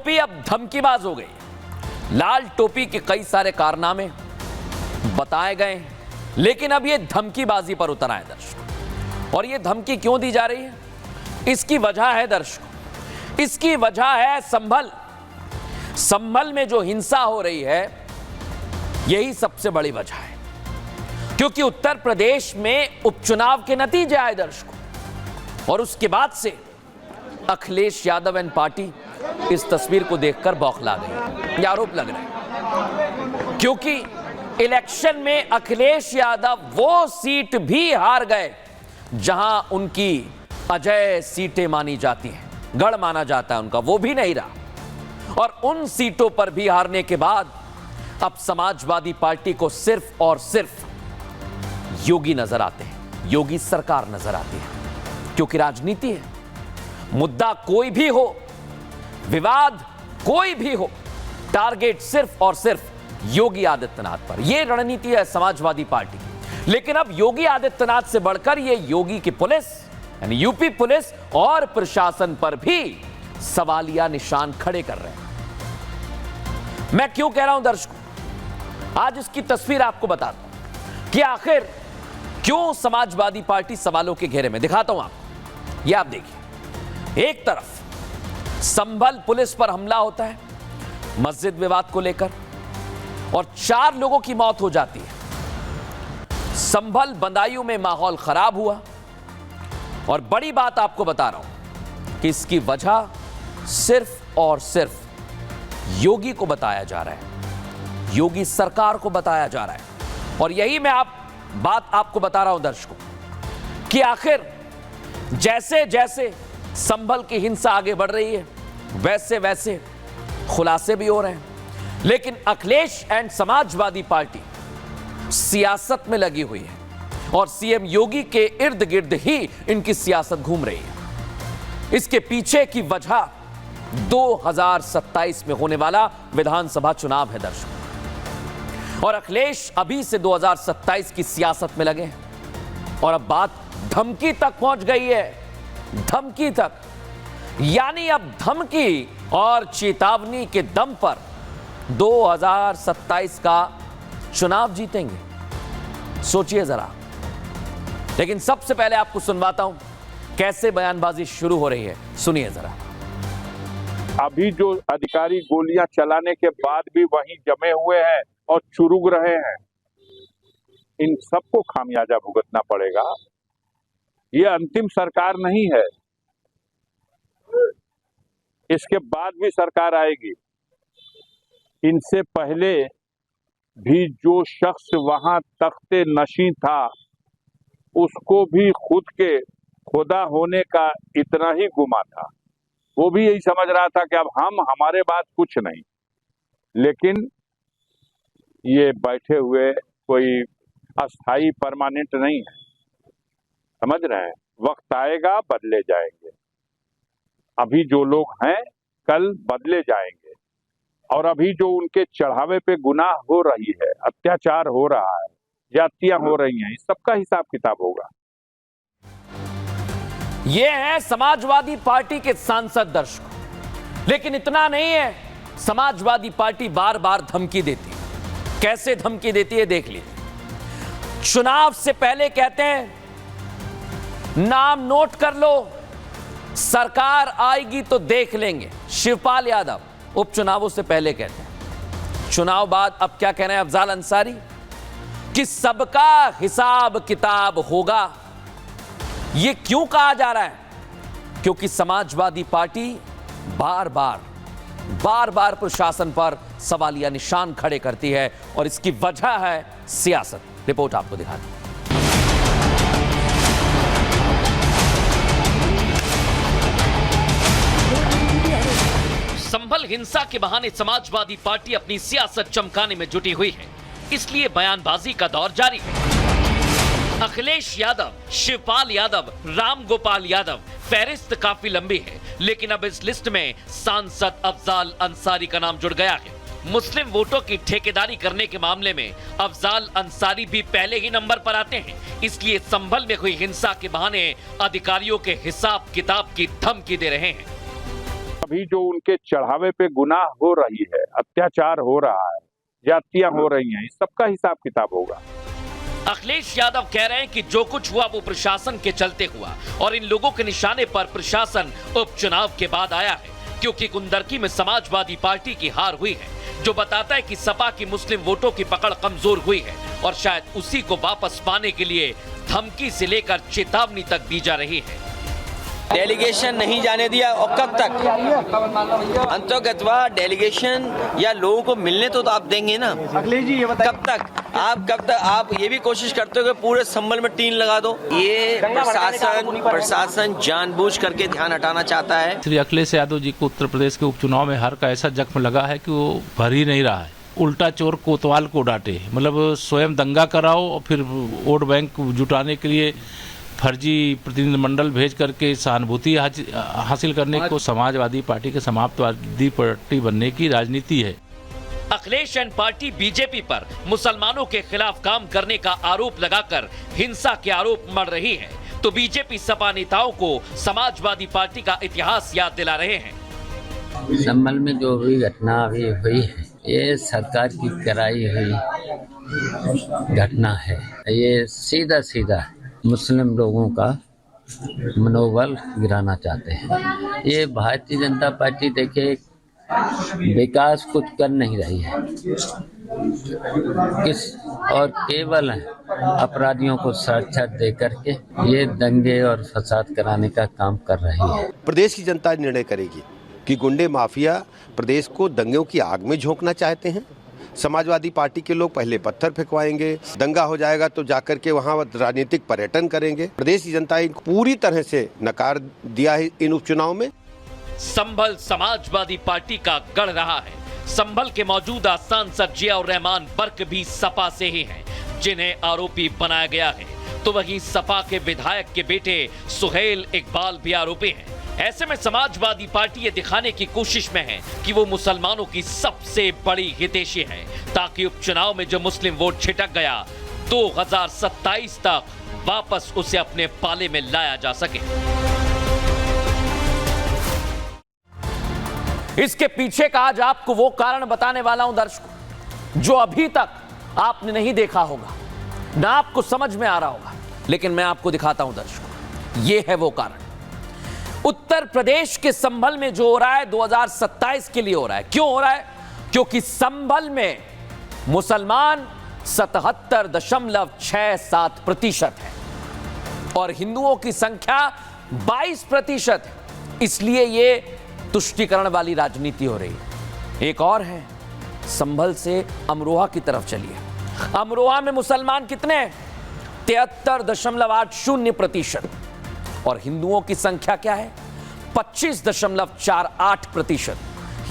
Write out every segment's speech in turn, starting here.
टोपी अब धमकीबाज हो गई। लाल टोपी के कई सारे कारनामे बताए गए, लेकिन अब ये धमकीबाजी पर उतर आए दर्शकों। और ये धमकी क्यों दी जा रही है, इसकी वजह है दर्शकों, इसकी वजह है संभल में जो हिंसा हो रही है, यही सबसे बड़ी वजह है। क्योंकि उत्तर प्रदेश में उपचुनाव के नतीजे आए दर्शकों, और उसके बाद से अखिलेश यादव एंड पार्टी इस तस्वीर को देखकर बौखला गई। ये आरोप लग रहा है, क्योंकि इलेक्शन में अखिलेश यादव वो सीट भी हार गए जहां उनकी अजय सीटें मानी जाती हैं, गढ़ माना जाता है उनका, वो भी नहीं रहा। और उन सीटों पर भी हारने के बाद अब समाजवादी पार्टी को सिर्फ और सिर्फ योगी नजर आते हैं, योगी सरकार नजर आती है। क्योंकि राजनीति है, मुद्दा कोई भी हो, विवाद कोई भी हो, टारगेट सिर्फ और सिर्फ योगी आदित्यनाथ पर। यह रणनीति है समाजवादी पार्टी की। लेकिन अब योगी आदित्यनाथ से बढ़कर यह योगी की पुलिस यानी यूपी पुलिस और प्रशासन पर भी सवालिया निशान खड़े कर रहे हैं। मैं क्यों कह रहा हूं दर्शकों, आज इसकी तस्वीर आपको बताता हूं कि आखिर क्यों समाजवादी पार्टी सवालों के घेरे में। दिखाता हूं आपको, यह आप देखिए। एक तरफ संभल पुलिस पर हमला होता है मस्जिद विवाद को लेकर, और 4 लोगों की मौत हो जाती है। संभल बदायूं में माहौल खराब हुआ, और बड़ी बात आपको बता रहा हूं कि इसकी वजह सिर्फ और सिर्फ योगी को बताया जा रहा है, योगी सरकार को बताया जा रहा है। और यही मैं बात आपको बता रहा हूं दर्शकों, कि आखिर जैसे जैसे संभल की हिंसा आगे बढ़ रही है, वैसे वैसे खुलासे भी हो रहे हैं। लेकिन अखिलेश एंड समाजवादी पार्टी सियासत में लगी हुई है, और सीएम योगी के इर्द गिर्द ही इनकी सियासत घूम रही है। इसके पीछे की वजह 2027 में होने वाला विधानसभा चुनाव है दर्शकों। और अखिलेश अभी से 2027 की सियासत में लगे हैं, और अब बात धमकी तक पहुंच गई है, धमकी तक। यानी अब धमकी और चेतावनी के दम पर 2027 का चुनाव जीतेंगे, सोचिए जरा। लेकिन सबसे पहले आपको सुनवाता हूं कैसे बयानबाजी शुरू हो रही है, सुनिए जरा। अभी जो अधिकारी गोलियां चलाने के बाद भी वहीं जमे हुए हैं और चुरुक रहे हैं, इन सबको खामियाजा भुगतना पड़ेगा। ये अंतिम सरकार नहीं है, इसके बाद भी सरकार आएगी। इनसे पहले भी जो शख्स वहां तख्ते नशीं था, उसको भी खुद के खुदा होने का इतना ही गुमा था। वो भी यही समझ रहा था कि अब हमारे बाद कुछ नहीं। लेकिन ये बैठे हुए कोई अस्थाई परमानेंट नहीं है, समझ रहे हैं। वक्त आएगा, बदले जाएंगे। अभी जो लोग हैं कल बदले जाएंगे, और अभी जो उनके चढ़ावे पे गुनाह हो रही है, अत्याचार हो रहा है, जातियां हो रही हैं, इस सबका हिसाब किताब होगा। ये है समाजवादी पार्टी के सांसद दर्शकों। लेकिन इतना नहीं है, समाजवादी पार्टी बार बार धमकी देती है। कैसे धमकी देती है देख लीजिए। चुनाव से पहले कहते हैं नाम नोट कर लो, सरकार आएगी तो देख लेंगे। शिवपाल यादव उपचुनावों से पहले कहते हैं। चुनाव बाद अब क्या कह रहे हैं अफजाल अंसारी, कि सबका हिसाब किताब होगा। यह क्यों कहा जा रहा है? क्योंकि समाजवादी पार्टी बार बार प्रशासन पर सवालिया निशान खड़े करती है, और इसकी वजह है सियासत। रिपोर्ट आपको दिखा दी। संभल हिंसा के बहाने समाजवादी पार्टी अपनी सियासत चमकाने में जुटी हुई है, इसलिए बयानबाजी का दौर जारी है। अखिलेश यादव, शिवपाल यादव, राम गोपाल यादव, फहरिस्त काफी लंबी है, लेकिन अब इस लिस्ट में सांसद अफजाल अंसारी का नाम जुड़ गया है। मुस्लिम वोटों की ठेकेदारी करने के मामले में अफजाल अंसारी भी पहले ही नंबर पर आते हैं, इसलिए संभल में हुई हिंसा के बहाने अधिकारियों के हिसाब किताब की धमकी दे रहे हैं। अभी जो उनके चढ़ावे पे गुनाह हो रही है, अत्याचार हो रहा है, जातियां हो रही हैं, इस सबका हिसाब किताब होगा। अखिलेश यादव कह रहे हैं कि जो कुछ हुआ वो प्रशासन के चलते हुआ और इन लोगों के निशाने पर प्रशासन उपचुनाव के बाद आया है, क्योंकि कुंदरकी में समाजवादी पार्टी की हार हुई है, जो बताता है कि सपा की मुस्लिम वोटों की पकड़ कमजोर हुई है और शायद उसी को वापस पाने के लिए धमकी से लेकर चेतावनी तक दी जा रही है। डेलीगेशन नहीं जाने दिया और कब तक अंतर्गतवा डेलीगेशन या लोगों को मिलने तो आप देंगे ना। अखिलेश जी ये बताइए कब तक आप ये भी कोशिश करते हो कि पूरे संभल में टीम लगा दो। ये प्रशासन जानबूझ करके ध्यान हटाना चाहता है। श्री अखिलेश यादव जी को उत्तर प्रदेश के उपचुनाव में हार का ऐसा जख्म लगा है कि वो भर ही नहीं रहा है। उल्टा चोर कोतवाल को डांटे, मतलब स्वयं दंगा कराओ और फिर वोट बैंक जुटाने के लिए फर्जी प्रतिनिधिमंडल भेज करके सहानुभूति हासिल करने को समाजवादी पार्टी के समाप्तवादी पार्टी बनने की राजनीति है। अखिलेश एंड पार्टी बीजेपी पर मुसलमानों के खिलाफ काम करने का आरोप लगाकर हिंसा के आरोप मढ़ रही है, तो बीजेपी सपा नेताओं को समाजवादी पार्टी का इतिहास याद दिला रहे हैं। संभल में जो भी घटना अभी हुई है, ये सरकार की कराई हुई घटना है। ये सीधा मुस्लिम लोगों का मनोबल गिराना चाहते हैं। ये भारतीय जनता पार्टी देखिए विकास कुछ कर नहीं रही है, और केवल अपराधियों को सुरक्षा दे करके ये दंगे और फसाद कराने का काम कर रही है। प्रदेश की जनता निर्णय करेगी कि गुंडे माफिया प्रदेश को दंगों की आग में झोंकना चाहते हैं। समाजवादी पार्टी के लोग पहले पत्थर फेंकवाएंगे, दंगा हो जाएगा तो जाकर के वहां राजनीतिक पर्यटन करेंगे। प्रदेश की जनता इनको पूरी तरह से नकार दिया है इन उपचुनाव में। संभल समाजवादी पार्टी का गढ़ रहा है। संभल के मौजूदा सांसद जियाउर रहमान बर्क भी सपा से ही हैं, जिन्हें आरोपी बनाया गया है, तो वहीं सपा के विधायक के बेटे सुहेल इकबाल भी आरोपी हैं। ऐसे में समाजवादी पार्टी ये दिखाने की कोशिश में है कि वो मुसलमानों की सबसे बड़ी हितैषी है, ताकि उपचुनाव में जो मुस्लिम वोट छिटक गया 2027 तक वापस उसे अपने पाले में लाया जा सके। इसके पीछे का आज आपको वो कारण बताने वाला हूं दर्शकों, जो अभी तक आपने नहीं देखा होगा, ना आपको समझ में आ रहा होगा, लेकिन मैं आपको दिखाता हूं दर्शकों। ये है वो कारण। उत्तर प्रदेश के संभल में जो हो रहा है 2027 के लिए हो रहा है। क्यों हो रहा है? क्योंकि संभल में मुसलमान 77.67% है और हिंदुओं की संख्या 22% है। इसलिए ये तुष्टीकरण वाली राजनीति हो रही है। एक और है, संभल से अमरोहा की तरफ चलिए। अमरोहा में मुसलमान कितने हैं? 73.80% और हिंदुओं की संख्या क्या है? 25.48%।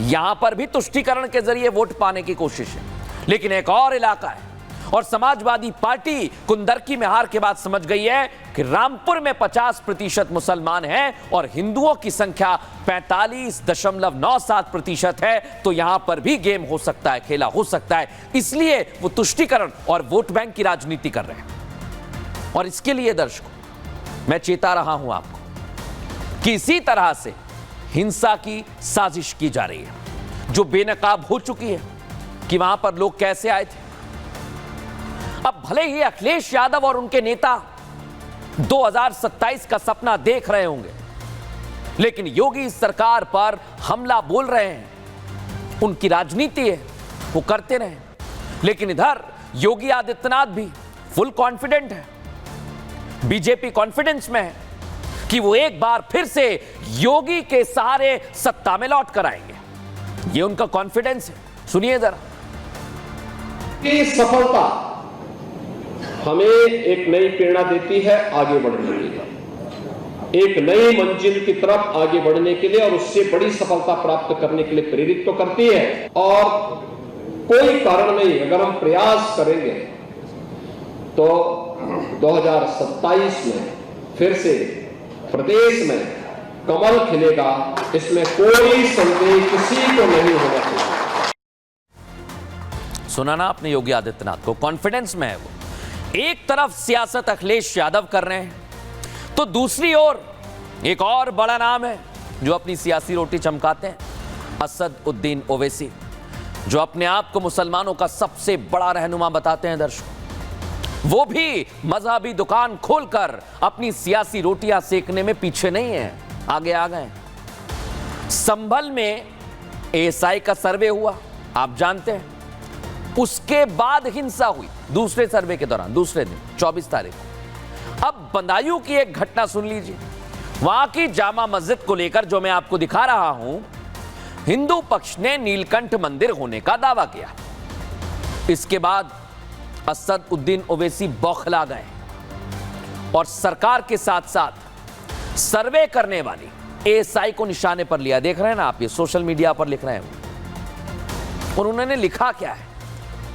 यहां पर भी तुष्टीकरण के जरिए वोट पाने की कोशिश है। लेकिन एक और इलाका है और समाजवादी पार्टी कुंदरकी में हार के बाद समझ गई है कि रामपुर में 50% मुसलमान हैं और हिंदुओं की संख्या 45.97% है, तो यहां पर भी गेम हो सकता है, खेला हो सकता है। इसलिए वो तुष्टीकरण और वोट बैंक की राजनीति कर रहे हैं। और इसके लिए दर्शकों, मैं चेता रहा हूं आपको कि इसी तरह से हिंसा की साजिश की जा रही है, जो बेनकाब हो चुकी है कि वहां पर लोग कैसे आए थे। अब भले ही अखिलेश यादव और उनके नेता 2027 का सपना देख रहे होंगे, लेकिन योगी सरकार पर हमला बोल रहे हैं, उनकी राजनीति है, वो करते रहे। लेकिन इधर योगी आदित्यनाथ भी फुल कॉन्फिडेंट है, बीजेपी कॉन्फिडेंस में है कि वो एक बार फिर से योगी के सहारे सत्ता में लौट कर आएंगे। ये उनका कॉन्फिडेंस है। सुनिए जरा। ये सफलता हमें एक नई प्रेरणा देती है आगे बढ़ने के लिए, एक नई मंजिल की तरफ आगे बढ़ने के लिए और उससे बड़ी सफलता प्राप्त करने के लिए प्रेरित तो करती है। और कोई कारण नहीं, अगर हम प्रयास करेंगे तो 2027 में फिर से प्रदेश में कमल खिलेगा, इसमें कोई संदेह किसी को नहीं होना चाहिए। सुना ना आपने योगी आदित्यनाथ को, कॉन्फिडेंस में है वो। एक तरफ सियासत अखिलेश यादव कर रहे हैं, तो दूसरी ओर एक और बड़ा नाम है जो अपनी सियासी रोटी चमकाते हैं, असद उद्दीन ओवैसी, जो अपने आप को मुसलमानों का सबसे बड़ा रहनुमा बताते हैं दर्शकों, वो भी मजहबी दुकान खोलकर अपनी सियासी रोटियां सेकने में पीछे नहीं है, आगे आ गए। संभल में एएसआई का सर्वे हुआ, आप जानते हैं, उसके बाद हिंसा हुई दूसरे सर्वे के दौरान, दूसरे दिन 24 तारीख को। अब बदायूं की एक घटना सुन लीजिए। वहां की जामा मस्जिद को लेकर जो मैं आपको दिखा रहा हूं, हिंदू पक्ष ने नीलकंठ मंदिर होने का दावा किया। इसके बाद असद उद्दीन ओवैसी बौखला गए और सरकार के साथ साथ सर्वे करने वाली एएसआई को निशाने पर लिया। देख रहे हैं ना आप, ये सोशल मीडिया पर लिख रहे हैं। और उन्होंने लिखा क्या है,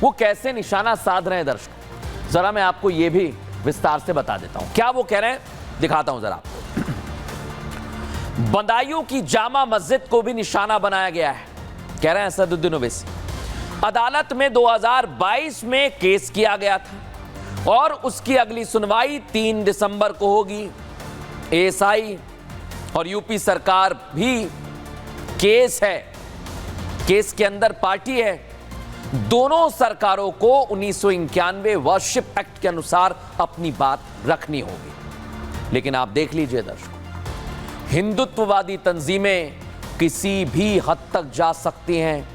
वो कैसे निशाना साध रहे हैं दर्शक, जरा मैं आपको ये भी विस्तार से बता देता हूं। क्या वो कह रहे हैं, दिखाता हूं जरा आपको। बदायूं की जामा मस्जिद को भी निशाना बनाया गया है, कह रहे हैं असदुद्दीन ओवैसी। अदालत में 2022 में केस किया गया था और उसकी अगली सुनवाई 3 दिसंबर को होगी। एएसआई और यूपी सरकार भी केस है, केस के अंदर पार्टी है। दोनों सरकारों को 1991 वर्शिप एक्ट के अनुसार अपनी बात रखनी होगी। लेकिन आप देख लीजिए दर्शकों, हिंदुत्ववादी तंजीमें किसी भी हद तक जा सकती हैं,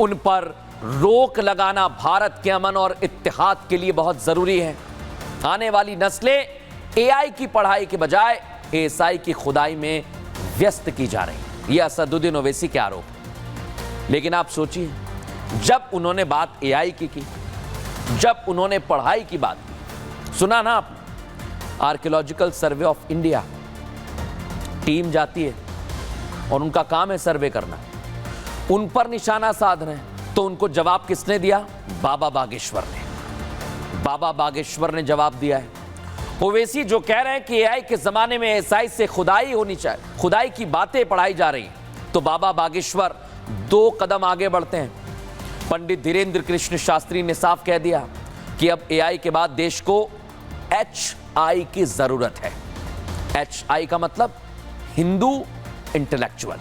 उन पर रोक लगाना भारत के अमन और इत्तेहाद के लिए बहुत जरूरी है। आने वाली नस्लें एआई की पढ़ाई के बजाय एएसआई की खुदाई में व्यस्त की जा रही। यह असदुद्दीन ओवैसी के आरोप है। लेकिन आप सोचिए, जब उन्होंने बात एआई की, जब उन्होंने पढ़ाई की बात की, सुना ना आपने, archaeological survey of India team जाती है और उनका काम है सर्वे करना, उन पर निशाना साध रहे हैं। तो उनको जवाब किसने दिया? बाबा बागेश्वर ने। बाबा बागेश्वर ने जवाब दिया है। ओवैसी जो कह रहे हैं कि एआई के जमाने में एएसआई से खुदाई होनी चाहिए, खुदाई की बातें पढ़ाई जा रही हैं, तो बाबा बागेश्वर 2 कदम आगे बढ़ते हैं। पंडित धीरेन्द्र कृष्ण शास्त्री ने साफ कह दिया कि अब एआई के बाद देश को एचआई की जरूरत है। एचआई का मतलब हिंदू इंटेलेक्चुअल।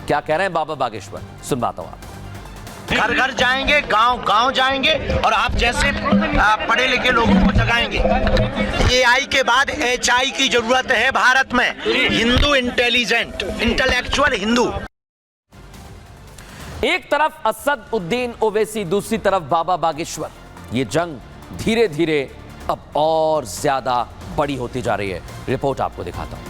क्या कह रहे हैं बाबा बागेश्वर, सुनवाता हूं आपको। घर घर जाएंगे, गांव गांव जाएंगे और आप जैसे पढ़े लिखे लोगों को जगाएंगे। एआई के बाद एचआई की जरूरत है भारत में, हिंदू इंटेलिजेंट, इंटेलेक्चुअल हिंदू। एक तरफ असद उद्दीन ओवैसी, दूसरी तरफ बाबा बागेश्वर। ये जंग धीरे धीरे अब और ज्यादा बड़ी होती जा रही है। रिपोर्ट आपको दिखाता हूं।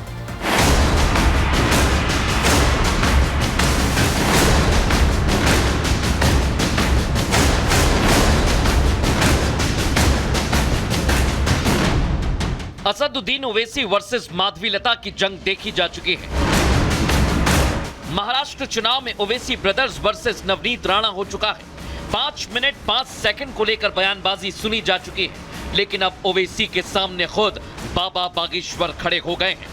असदुद्दीन ओवैसी वर्सेस माधवीलता की जंग देखी जा चुकी है। महाराष्ट्र चुनाव में ओवैसी ब्रदर्स वर्सेस नवनीत राणा हो चुका है। 5 मिनट 5 सेकंड को लेकर बयानबाजी सुनी जा चुकी है, लेकिन अब ओवैसी के सामने खुद बाबा बागेश्वर खड़े हो गए हैं।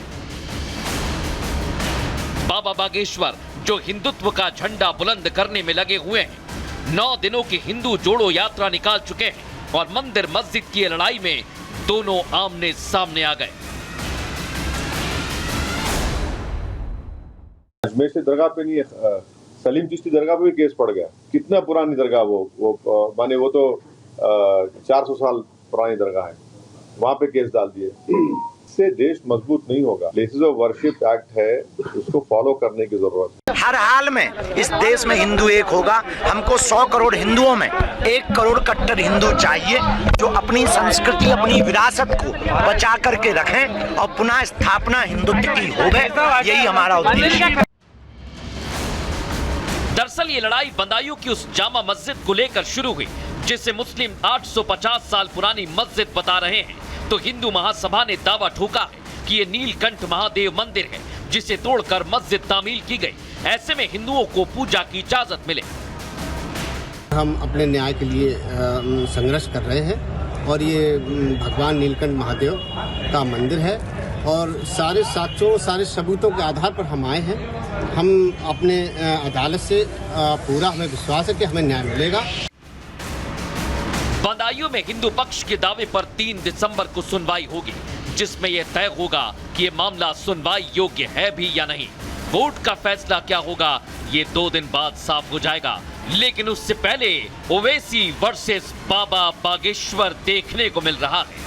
बाबा बागेश्वर जो हिंदुत्व का झंडा बुलंद करने में लगे हुए हैं, 9 दिनों की हिंदू जोड़ो यात्रा निकाल चुके हैं और मंदिर मस्जिद की लड़ाई में दोनों आमने सामने आ गए। अजमेर से दरगाह पे नहीं है, सलीम चिश्ती दरगाह पे भी केस पड़ गया। कितना पुरानी दरगाह वो माने वो तो 400 साल पुरानी दरगाह है, वहां पे केस डाल दिए। इससे देश मजबूत नहीं होगा। प्लेसेस ऑफ वर्शिप एक्ट है, उसको फॉलो करने की जरूरत है। हर हाल में इस देश में हिंदू एक होगा। हमको 100 करोड़ हिंदुओं में 1 करोड़ कट्टर हिंदू चाहिए, जो अपनी संस्कृति, अपनी विरासत को बचा करके रखें और पुनः स्थापना हिंदुत्व की होवे। यही हमारा उद्देश्य है। दरअसल ये लड़ाई बदायूं की उस जामा मस्जिद को लेकर शुरू हुई, जिसे मुस्लिम 850 साल पुरानी मस्जिद बता रहे हैं। तो हिंदू महासभा ने दावा ठोका है कि ये नीलकंठ महादेव मंदिर है, जिसे तोड़कर मस्जिद तामील की गई। ऐसे में हिंदुओं को पूजा की इजाजत मिले। हम अपने न्याय के लिए संघर्ष कर रहे हैं और ये भगवान नीलकंठ महादेव का मंदिर है और सारे साक्ष्यों, सारे सबूतों के आधार पर हम आए हैं। हम अपने अदालत से पूरा हमें विश्वास है कि हमें न्याय मिलेगा। बदायूं में हिंदू पक्ष के दावे पर 3 दिसंबर को सुनवाई होगी, जिसमें यह तय होगा कि यह मामला सुनवाई योग्य है भी या नहीं। कोर्ट का फैसला क्या होगा ये 2 दिन बाद साफ हो जाएगा। लेकिन उससे पहले ओवैसी वर्सेस बाबा बागेश्वर देखने को मिल रहा है।